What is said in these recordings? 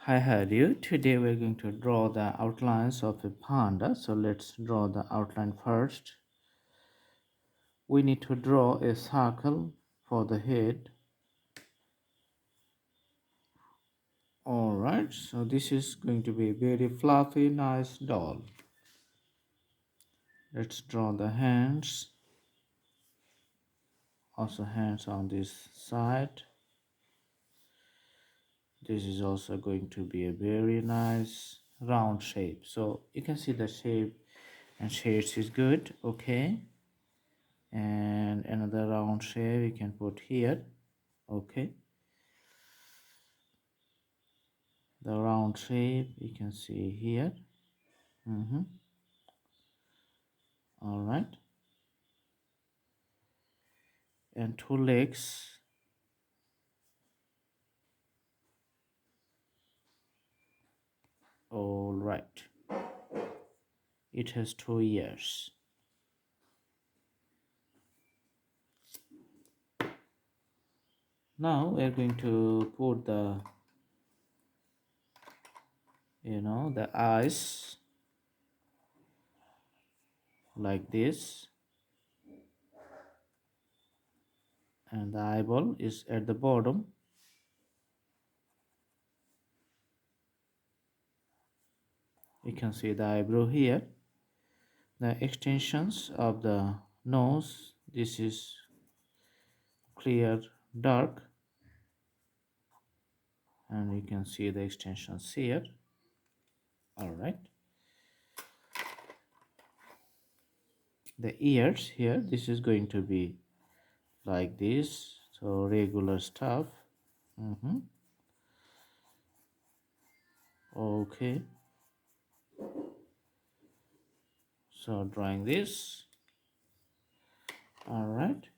Hi, how are you? Today we're going to draw the outlines of a panda. So let's draw the outline first. We need to draw a circle for the head. Alright, so this is going to be a very fluffy, nice doll. Let's draw the hands. Also hands on this side. This is also going to be a very nice round shape. So you can see the shape and shades is good. Okay. And another round shape we can put here. Okay, the round shape you can see here. All right, and two legs. All right, it has 2 ears. Now we're going to put the eyes like this, and the eyeball is at the bottom. You can see the eyebrow here. The extensions of the nose, this is clear dark, and you can see the extensions here. All right, the ears here, this is going to be like this, so regular stuff. Okay, so drawing this. All right,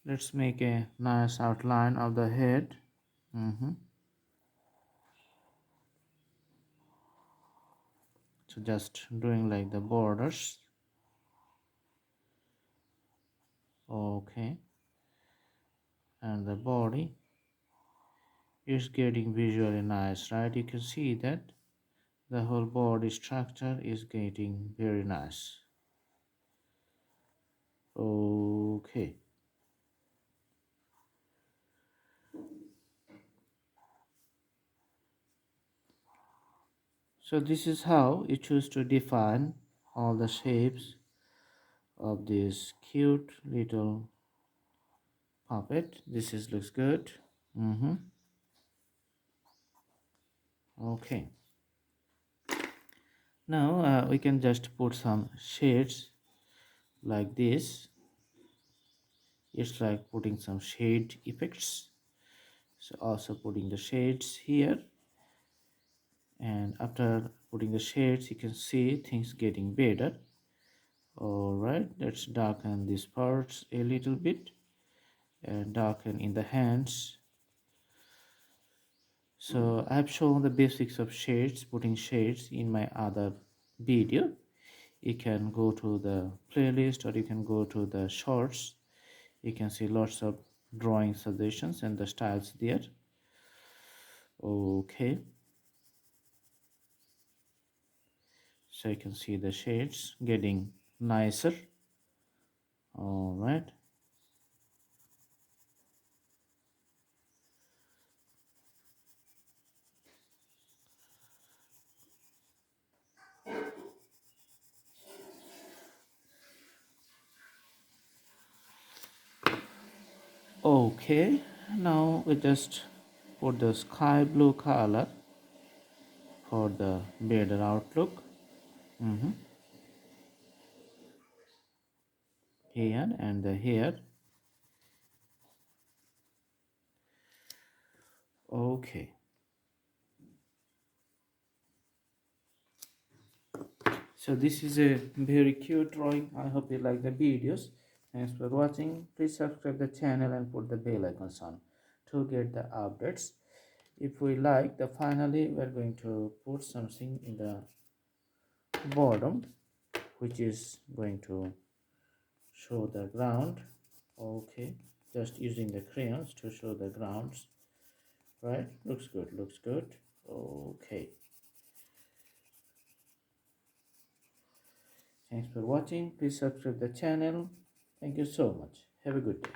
let's make a nice outline of the head. So just doing like the borders. Okay, and the body is getting visually nice, right? You can see that the whole body structure is getting very nice. Okay, so this is how you choose to define all the shapes of this cute little puppet. This is looks good. Okay, now we can just put some shades like this. It's like putting some shade effects. So also putting the shades here, and after putting the shades you can see things getting better. All right, let's darken these parts a little bit and darken in the hands. So I've shown the basics of shades, putting shades in my other video. You can go to the playlist or you can go to the shorts. You can see lots of drawing suggestions and the styles there. Okay, so you can see the shades getting nicer. All right, okay, now we just put the sky blue color for the better outlook. Here and the here. Okay, so this is a very cute drawing. I hope you like the videos. Thanks for watching. Please subscribe the channel and put the bell icons on to get the updates. If we like the finally, we're going to put something in the bottom which is going to show the ground. Okay, just using the crayons to show the grounds. right? Looks good, looks good. Okay, thanks for watching. Please subscribe the channel. Thank you so much. Have a good day.